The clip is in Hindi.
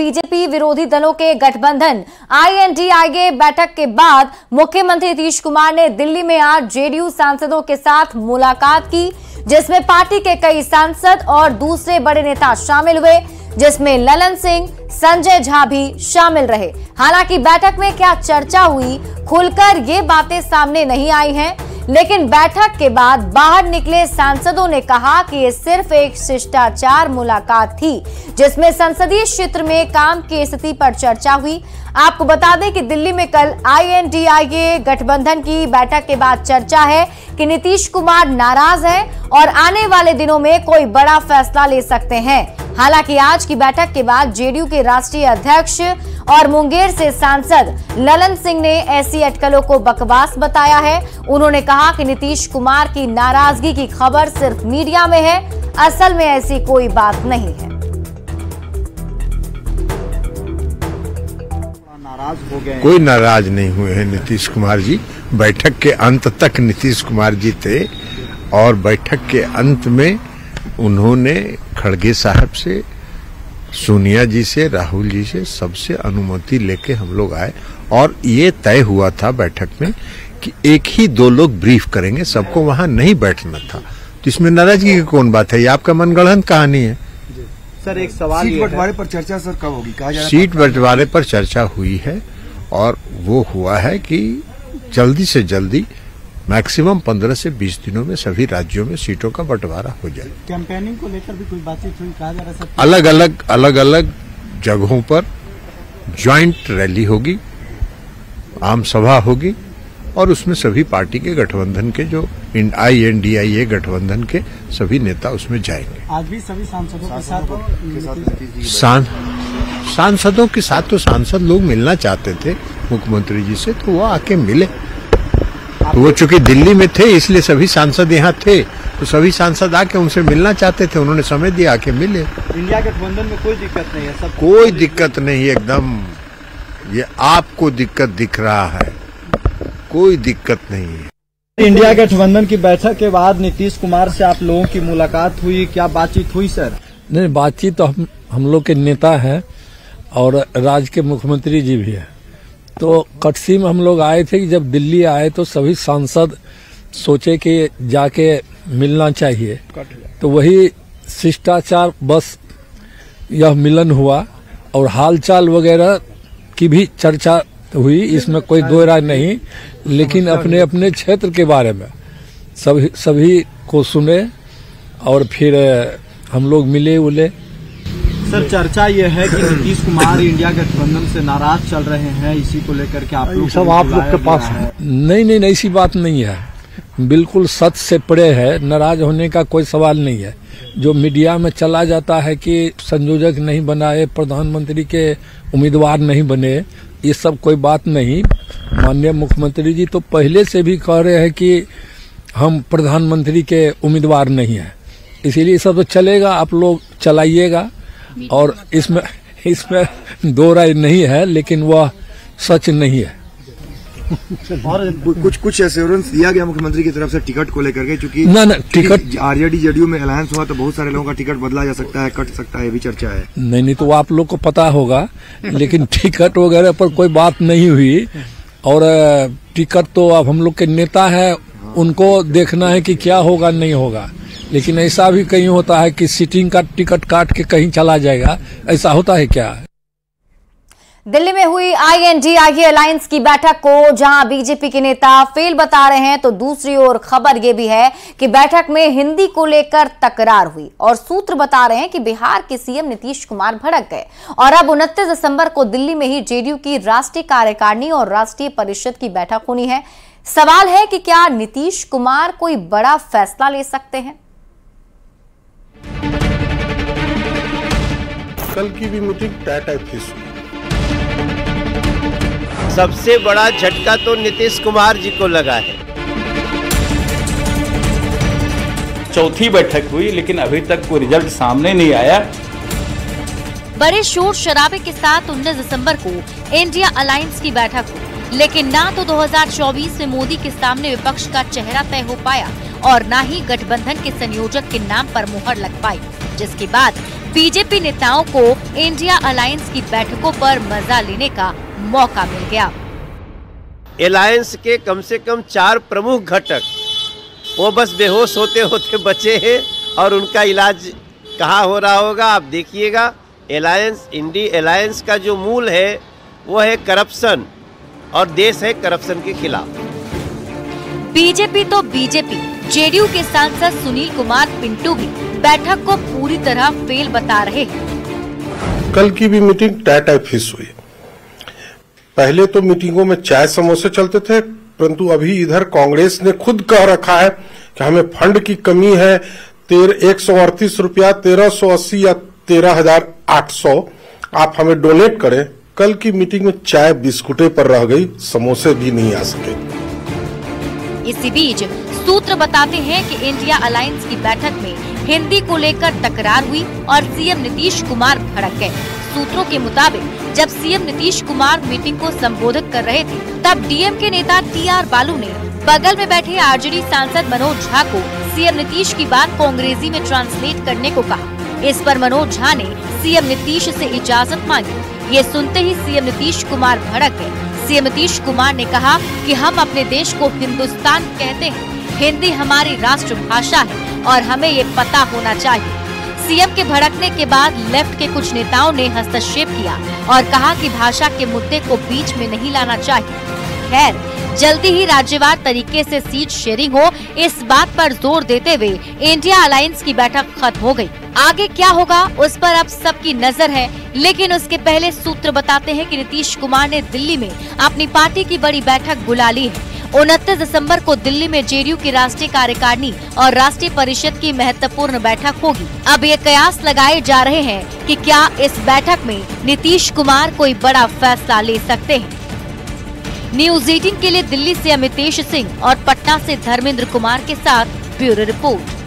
बीजेपी विरोधी दलों के गठबंधन INDIA बैठक के बाद मुख्यमंत्री नीतीश कुमार ने दिल्ली में आज जेडीयू सांसदों के साथ मुलाकात की, जिसमें पार्टी के कई सांसद और दूसरे बड़े नेता शामिल हुए, जिसमें ललन सिंह, संजय झा भी शामिल रहे। हालांकि बैठक में क्या चर्चा हुई, खुलकर ये बातें सामने नहीं आई हैं, लेकिन बैठक के बाद बाहर निकले सांसदों ने कहा कि ये सिर्फ एक शिष्टाचार मुलाकात थी, जिसमें संसदीय क्षेत्र में काम की स्थिति पर चर्चा हुई। आपको बता दें कि दिल्ली में कल INDIA गठबंधन की बैठक के बाद चर्चा है कि नीतीश कुमार नाराज हैं और आने वाले दिनों में कोई बड़ा फैसला ले सकते हैं। हालांकि आज की बैठक के बाद जेडीयू के राष्ट्रीय अध्यक्ष और मुंगेर से सांसद ललन सिंह ने ऐसी अटकलों को बकवास बताया है। उन्होंने कहा कि नीतीश कुमार की नाराजगी की खबर सिर्फ मीडिया में है, असल में ऐसी कोई बात नहीं है। कोई नाराज नहीं हुए हैं नीतीश कुमार जी। बैठक के अंत तक नीतीश कुमार जी थे और बैठक के अंत में उन्होंने खड़गे साहब से, सोनिया जी से, राहुल जी से, सबसे अनुमति लेके हम लोग आए और ये तय हुआ था बैठक में कि एक ही दो लोग ब्रीफ करेंगे, सबको वहां नहीं बैठना था। तो इसमें नाराजगी की कौन बात है? ये आपका मनगढ़ंत कहानी है। सर एक सवाल, सीट बंटवारे पर चर्चा सर कब होगी? कहा जा रहा है सीट बंटवारे पर चर्चा हुई है और वो हुआ है कि जल्दी से जल्दी मैक्सिमम 15 से 20 दिनों में सभी राज्यों में सीटों का बंटवारा हो जाए। कैंपेनिंग को लेकर भी कोई बातचीत हुई? कहा जा रहा है अलग अलग जगहों पर ज्वाइंट रैली होगी, आम सभा होगी और उसमें सभी पार्टी के गठबंधन के जो INDIA गठबंधन के सभी नेता उसमें जाएंगे। आज भी सभी सांसदों के साथ तो सांसद लोग मिलना चाहते थे मुख्यमंत्री जी से, तो वो आके मिले। तो वो चूंकि दिल्ली में थे इसलिए सभी सांसद यहाँ थे, तो सभी सांसद आके उनसे मिलना चाहते थे, उन्होंने समय दिया, आके मिले। इंडिया गठबंधन में कोई दिक्कत नहीं है? सब कोई दिक्कत नहीं, एकदम ये आपको दिक्कत दिख रहा है, कोई दिक्कत नहीं है। इंडिया गठबंधन की बैठक के बाद नीतीश कुमार से आप लोगों की मुलाकात हुई, क्या बातचीत हुई सर? नहीं, बातचीत तो हम लोग के नेता है और राज्य के मुख्यमंत्री जी भी है। तो कटसी में हम लोग आए थे कि जब दिल्ली आए तो सभी सांसद सोचे कि जाके मिलना चाहिए, तो वही शिष्टाचार बस यह मिलन हुआ और हालचाल वगैरह की भी चर्चा हुई, इसमें कोई दो राय नहीं, लेकिन अपने अपने क्षेत्र के बारे में सभी को सुने और फिर हम लोग मिले उले। सर चर्चा ये है कि नीतीश कुमार इंडिया गठबंधन से नाराज चल रहे हैं, इसी को लेकर के आप लोग के पास है? नहीं, ऐसी बात नहीं है, बिल्कुल सच से परे है, नाराज होने का कोई सवाल नहीं है। जो मीडिया में चला जाता है कि संयोजक नहीं बनाए, प्रधानमंत्री के उम्मीदवार नहीं बने, ये सब कोई बात नहीं। माननीय मुख्यमंत्री जी तो पहले से भी कह रहे हैं कि हम प्रधानमंत्री के उम्मीदवार नहीं है, इसीलिए सब तो चलेगा, आप लोग चलाइएगा और इसमें दो राय नहीं है, लेकिन वह सच नहीं है। और कुछ एश्योरेंस दिया गया मुख्यमंत्री की तरफ से टिकट को लेकर के, चूंकि टिकट RJD जेडीयू में अलायंस हुआ तो बहुत सारे लोगों का टिकट बदला जा सकता है, कट सकता है, ये भी चर्चा है। नहीं तो आप लोग को पता होगा, लेकिन टिकट वगैरह पर कोई बात नहीं हुई। और टिकट तो अब हम लोग के नेता है, उनको देखना है कि क्या होगा नहीं होगा, लेकिन ऐसा भी कहीं होता है कि सिटिंग का टिकट काट के कहीं चला जाएगा, ऐसा होता है क्या? दिल्ली में हुई INDIA अलायंस की बैठक को जहां बीजेपी के नेता फेल बता रहे हैं, तो दूसरी ओर खबर यह भी है कि बैठक में हिंदी को लेकर तकरार हुई और सूत्र बता रहे हैं कि बिहार के CM नीतीश कुमार भड़क गए और अब 29 दिसंबर को दिल्ली में ही जेडीयू की राष्ट्रीय कार्यकारिणी और राष्ट्रीय परिषद की बैठक होनी है। सवाल है कि क्या नीतीश कुमार कोई बड़ा फैसला ले सकते हैं? कल की भी मीटिंग टाइप थी। सबसे बड़ा झटका तो नीतीश कुमार जी को लगा है। चौथी बैठक हुई लेकिन अभी तक कोई रिजल्ट सामने नहीं आया। बड़े शोर शराबे के साथ 19 दिसंबर को इंडिया अलायंस की बैठक हुई, लेकिन ना तो 2024 में मोदी के सामने विपक्ष का चेहरा तय हो पाया और न ही गठबंधन के संयोजक के नाम पर मुहर लग पाई, जिसके बाद बीजेपी नेताओं को इंडिया अलायंस की बैठकों पर मजा लेने का मौका मिल गया। अलायंस के कम से कम 4 प्रमुख घटक वो बस बेहोश होते होते बचे हैं और उनका इलाज कहाँ हो रहा होगा आप देखिएगा। अलायंस का जो मूल है वो है करप्शन और देश है करप्शन के खिलाफ। बीजेपी तो बीजेपी, जेडीयू के सांसद सुनील कुमार पिंटू भी बैठक को पूरी तरह फेल बता रहे हैं। कल की भी मीटिंग टाटा फिश हुई। पहले तो मीटिंगों में चाय समोसे चलते थे, परंतु अभी इधर कांग्रेस ने खुद कह रखा है कि हमें फंड की कमी है। 138 रुपया, 1380 या 13,800 आप हमें डोनेट करें। कल की मीटिंग में चाय बिस्कुटे पर रह गई, समोसे भी नहीं आ सके। इसी बीच सूत्र बताते हैं कि इंडिया अलायंस की बैठक में हिंदी को लेकर तकरार हुई और सीएम नीतीश कुमार भड़क गए। सूत्रों के मुताबिक जब सीएम नीतीश कुमार मीटिंग को संबोधित कर रहे थे, तब डीएमके नेता टीआर बालू ने बगल में बैठे आरजेडी सांसद मनोज झा को सीएम नीतीश की बात को अंग्रेजी में ट्रांसलेट करने को कहा। इस पर मनोज झा ने सीएम नीतीश से इजाजत मांगी। ये सुनते ही सीएम नीतीश कुमार भड़क गए। सीएम नीतीश कुमार ने कहा कि हम अपने देश को हिंदुस्तान कहते हैं, हिंदी हमारी राष्ट्रभाषा है और हमें ये पता होना चाहिए। सीएम के भड़कने के बाद लेफ्ट के कुछ नेताओं ने हस्तक्षेप किया और कहा कि भाषा के मुद्दे को बीच में नहीं लाना चाहिए। खैर, जल्दी ही राज्यवार तरीके से सीट शेयरिंग हो, इस बात पर जोर देते हुए इंडिया अलायंस की बैठक खत्म हो गई। आगे क्या होगा उस पर अब सबकी नजर है, लेकिन उसके पहले सूत्र बताते हैं कि नीतीश कुमार ने दिल्ली में अपनी पार्टी की बड़ी बैठक बुला ली है। 29 दिसंबर को दिल्ली में जेडीयू की राष्ट्रीय कार्यकारिणी और राष्ट्रीय परिषद की महत्वपूर्ण बैठक होगी। अब ये कयास लगाए जा रहे हैं कि क्या इस बैठक में नीतीश कुमार कोई बड़ा फैसला ले सकते हैं। न्यूज़ 18 के लिए दिल्ली से अमितेश सिंह और पटना से धर्मेंद्र कुमार के साथ ब्यूरो रिपोर्ट।